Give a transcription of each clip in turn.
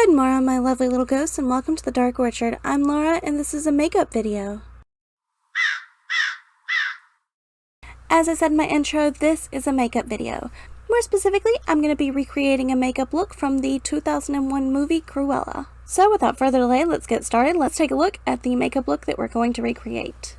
Good morning, my lovely little ghosts, and welcome to the Dark Orchard. I'm Laura, and this is a makeup video. As I said in my intro, this is a makeup video. More specifically, I'm going to be recreating a makeup look from the 2001 movie Cruella. So without further delay, let's get started. Let's take a look at the makeup look that we're going to recreate.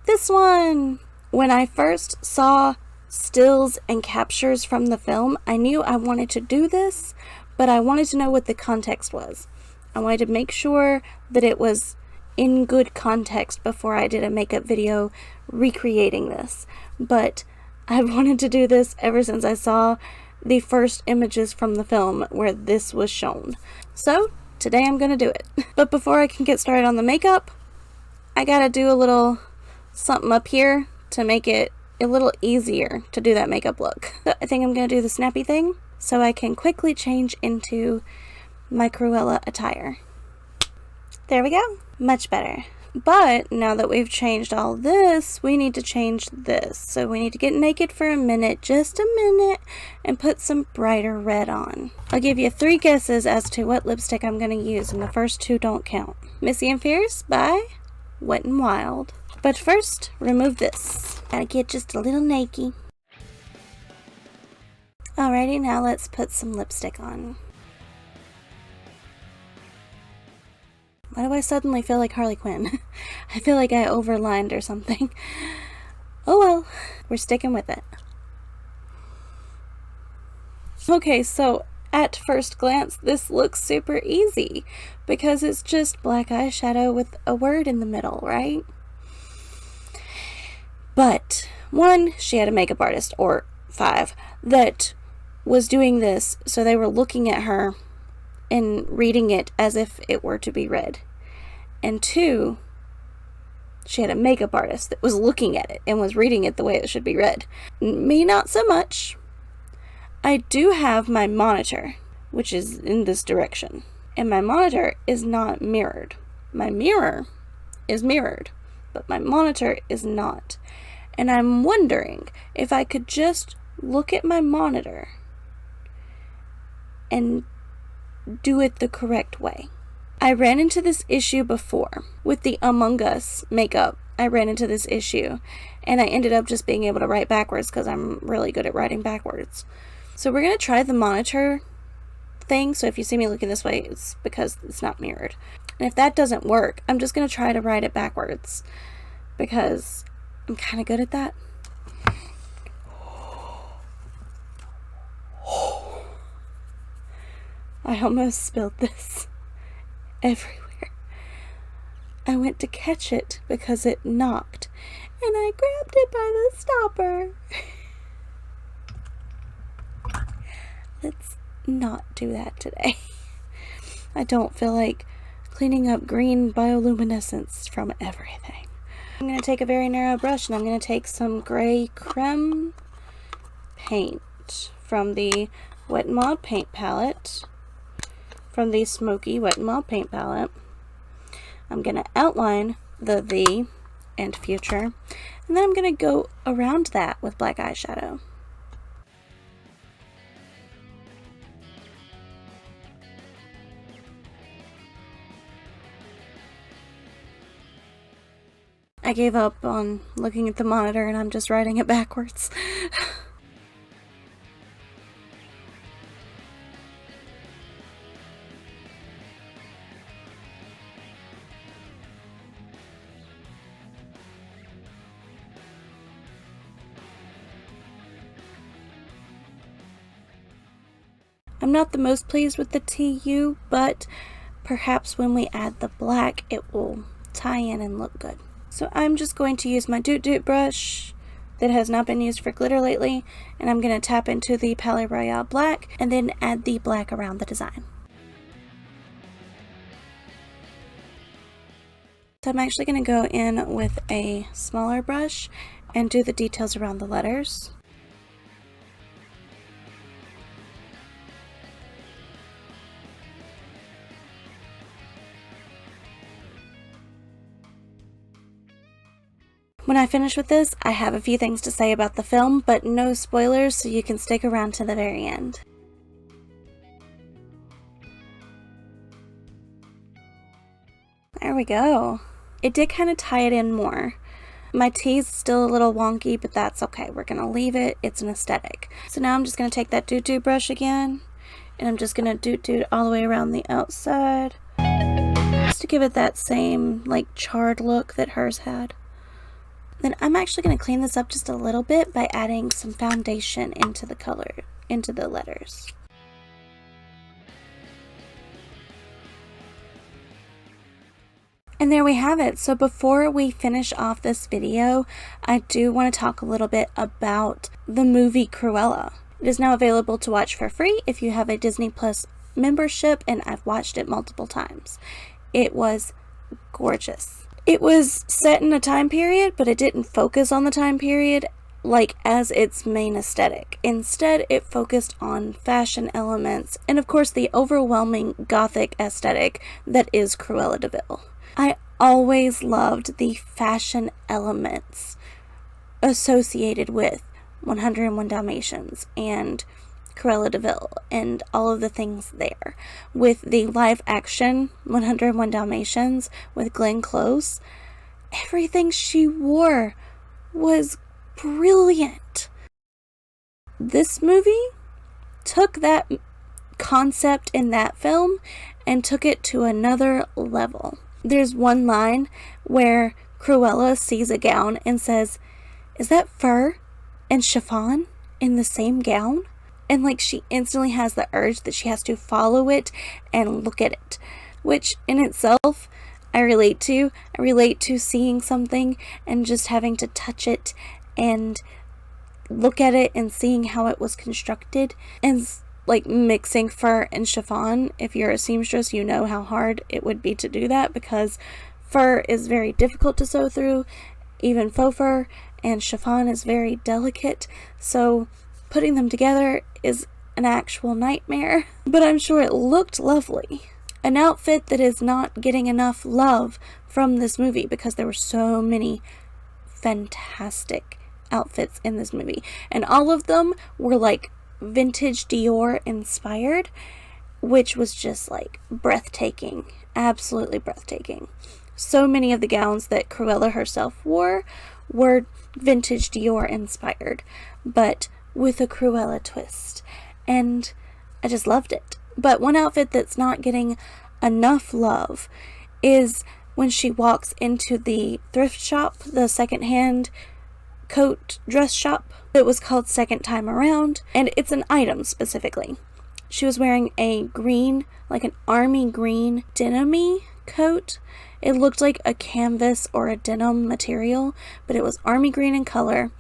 This one! When I first saw stills and captures from the film, I knew I wanted to do this, but I wanted to know what the context was. I wanted to make sure that it was in good context before I did a makeup video recreating this. But I've wanted to do this ever since I saw the first images from the film where this was shown. So today I'm gonna do it. But before I can get started on the makeup, I gotta do a little something up here to make it a little easier to do that makeup look. So I think I'm gonna do the snappy thing so I can quickly change into my Cruella attire. There we go. Much better. But now that we've changed all this, we need to change this. So we need to get naked for a minute, just a minute, and put some brighter red on. I'll give you 3 guesses as to what lipstick I'm going to use, and the first 2 don't count. Missy and Fierce by Wet n Wild. But first, remove this. Gotta get just a little naked. Alrighty, now let's put some lipstick on. Why do I suddenly feel like Harley Quinn? I feel like I overlined or something. Oh well, we're sticking with it. Okay, so at first glance, this looks super easy because it's just black eyeshadow with a word in the middle, right? But one, she had a makeup artist, or 5, that was doing this, so they were looking at her and reading it as if it were to be read. And 2, she had a makeup artist that was looking at it and was reading it the way it should be read. Me, not so much. I do have my monitor, which is in this direction, and my monitor is not mirrored. My mirror is mirrored, but my monitor is not. And I'm wondering if I could just look at my monitor and do it the correct way. I ran into this issue before with the Among Us makeup. I ran into this issue and I ended up just being able to write backwards because I'm really good at writing backwards. So we're going to try the monitor thing. So if you see me looking this way, it's because it's not mirrored. And if that doesn't work, I'm just going to try to write it backwards because I'm kind of good at that. I almost spilled this everywhere. I went to catch it because it knocked, and I grabbed it by the stopper. Let's not do that today. I don't feel like cleaning up green bioluminescence from everything. I'm going to take a very narrow brush, and I'm going to take some gray creme paint from the Wet n Wild paint palette. From the Smoky Wet n Wild paint palette. I'm going to outline the V and future, and then I'm going to go around that with black eyeshadow. I gave up on looking at the monitor and I'm just writing it backwards. I'm not the most pleased with the TU, but perhaps when we add the black, it will tie in and look good. So I'm just going to use my Doot Doot brush that has not been used for glitter lately, and I'm going to tap into the Palais Royale black and then add the black around the design. So I'm actually going to go in with a smaller brush and do the details around the letters. When I finish with this, I have a few things to say about the film, but no spoilers, so you can stick around to the very end. There we go. It did kind of tie it in more. My T's still a little wonky, but that's okay. We're going to leave it. It's an aesthetic. So now I'm just going to take that doot-doot brush again, and I'm just going to doot-doot all the way around the outside, just to give it that same, like, charred look that hers had. Then I'm actually going to clean this up just a little bit by adding some foundation into the color, into the letters. And there we have it. So before we finish off this video, I do want to talk a little bit about the movie Cruella. It is now available to watch for free if you have a Disney Plus membership, and I've watched it multiple times. It was gorgeous. It was set in a time period, but it didn't focus on the time period like as its main aesthetic. Instead, it focused on fashion elements and of course the overwhelming gothic aesthetic that is Cruella de Vil. I always loved the fashion elements associated with 101 Dalmatians and Cruella de Vil and all of the things there. With the live action 101 Dalmatians with Glenn Close, everything she wore was brilliant. This movie took that concept in that film and took it to another level. There's one line where Cruella sees a gown and says, "Is that fur and chiffon in the same gown?" And like she instantly has the urge that she has to follow it and look at it, which in itself I relate to. I relate to seeing something and just having to touch it and look at it and seeing how it was constructed, and like mixing fur and chiffon. If you're a seamstress, you know how hard it would be to do that because fur is very difficult to sew through, even faux fur, and chiffon is very delicate, so putting them together is an actual nightmare. But I'm sure it looked lovely. An outfit that is not getting enough love from this movie because there were so many fantastic outfits in this movie, and all of them were like vintage Dior inspired, which was just like breathtaking, absolutely breathtaking. So many of the gowns that Cruella herself wore were vintage Dior inspired, but with a Cruella twist, and I just loved it. But one outfit that's not getting enough love is when she walks into the thrift shop, the secondhand coat dress shop. It was called Second Time Around, and it's an item specifically. She was wearing a green, like an army green denim-y coat. It looked like a canvas or a denim material, but it was army green in color.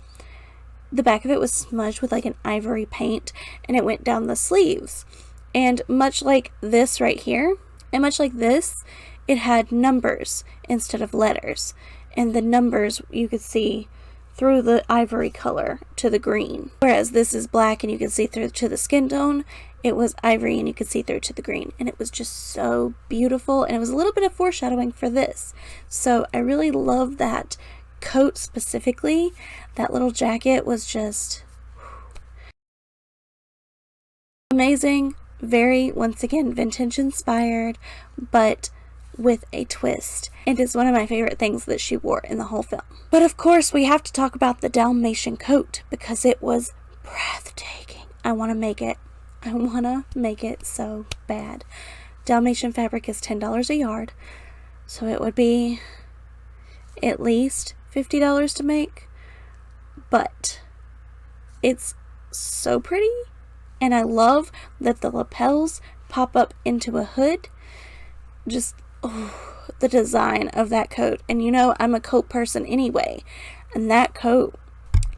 The back of it was smudged with like an ivory paint, and it went down the sleeves. And much like this right here, and much like this, it had numbers instead of letters. And the numbers you could see through the ivory color to the green. Whereas this is black and you can see through to the skin tone, it was ivory and you could see through to the green. And it was just so beautiful, and it was a little bit of foreshadowing for this. So I really love that coat specifically. That little jacket was just amazing. Very, once again, vintage inspired, but with a twist, and is one of my favorite things that she wore in the whole film. But of course we have to talk about the Dalmatian coat because it was breathtaking. I want to make it so bad. Dalmatian fabric is $10 a yard, so it would be at least $50 to make, but it's so pretty, and I love that the lapels pop up into a hood. Just the design of that coat, and you know I'm a coat person anyway, and that coat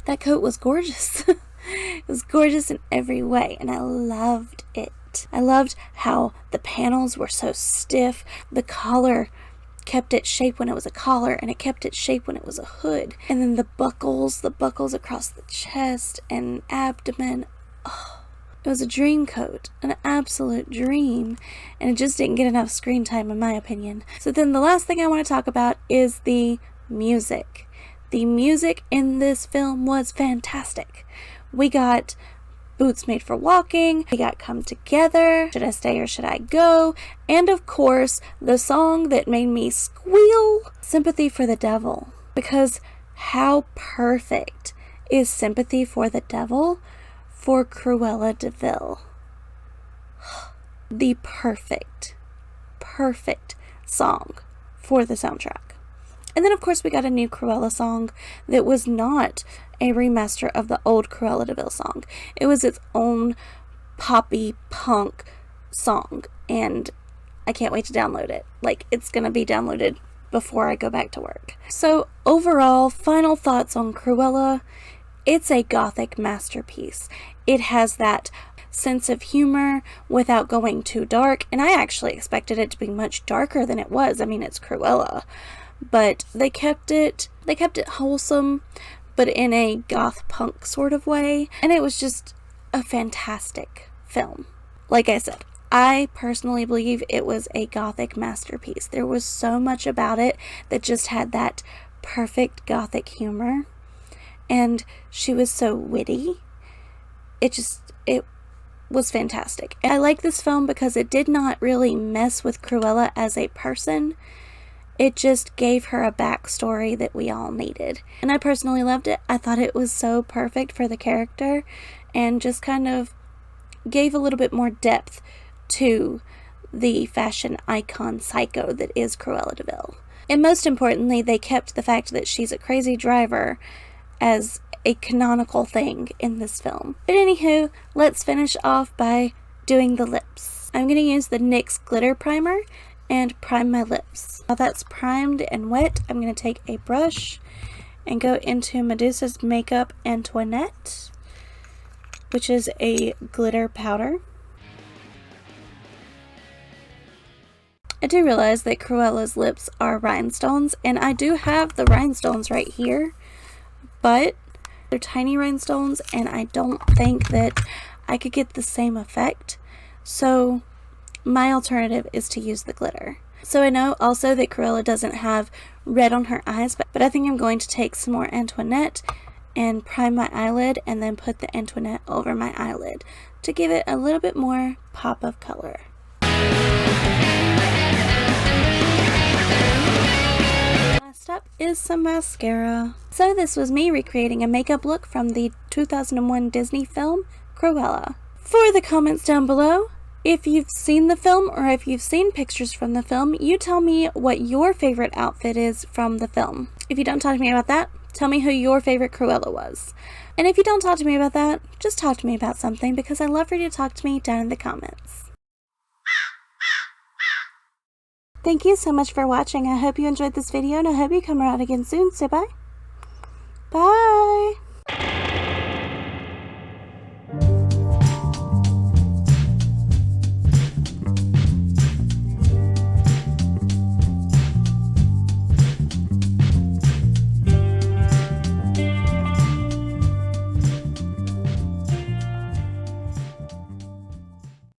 was gorgeous. It was gorgeous in every way, and I loved it. I loved how the panels were so stiff. The collar kept its shape when it was a collar, and it kept its shape when it was a hood. And then the buckles across the chest and abdomen. Oh, it was a dream coat, an absolute dream, and it just didn't get enough screen time in my opinion. So then the last thing I want to talk about is the music. The music in this film was fantastic. We got Boots Made for Walking, We Got Come Together, Should I Stay or Should I Go, and of course, the song that made me squeal, Sympathy for the Devil. Because how perfect is Sympathy for the Devil for Cruella de Vil? The perfect song for the soundtrack. And then of course we got a new Cruella song that was not a remaster of the old Cruella de Vil song. It was its own poppy punk song, and I can't wait to download it. Like, it's gonna be downloaded before I go back to work. So overall, final thoughts on Cruella. It's a gothic masterpiece. It has that sense of humor without going too dark, and I actually expected it to be much darker than it was. I mean, it's Cruella, but they kept it wholesome, but in a goth punk sort of way, and it was just a fantastic film. Like I said, I personally believe it was a gothic masterpiece. There was so much about it that just had that perfect gothic humor, and she was so witty. It was fantastic. I like this film because it did not really mess with Cruella as a person. It just gave her a backstory that we all needed. And I personally loved it. I thought it was so perfect for the character and just kind of gave a little bit more depth to the fashion icon psycho that is Cruella de Vil. And most importantly, they kept the fact that she's a crazy driver as a canonical thing in this film. But anywho, let's finish off by doing the lips. I'm going to use the NYX glitter primer and prime my lips. While that's primed and wet, I'm going to take a brush and go into Medusa's Makeup Antoinette, which is a glitter powder. I do realize that Cruella's lips are rhinestones, and I do have the rhinestones right here, but they're tiny rhinestones, and I don't think that I could get the same effect. So my alternative is to use the glitter. So I know also that Cruella doesn't have red on her eyes, but I think I'm going to take some more Antoinette and prime my eyelid and then put the Antoinette over my eyelid to give it a little bit more pop of color. Last up is some mascara. So this was me recreating a makeup look from the 2001 Disney film Cruella. For the comments down below, if you've seen the film or if you've seen pictures from the film, you tell me what your favorite outfit is from the film. If you don't talk to me about that, tell me who your favorite Cruella was. And if you don't talk to me about that, just talk to me about something, because I love for you to talk to me down in the comments. Thank you so much for watching. I hope you enjoyed this video, and I hope you come around again soon. So bye. Bye.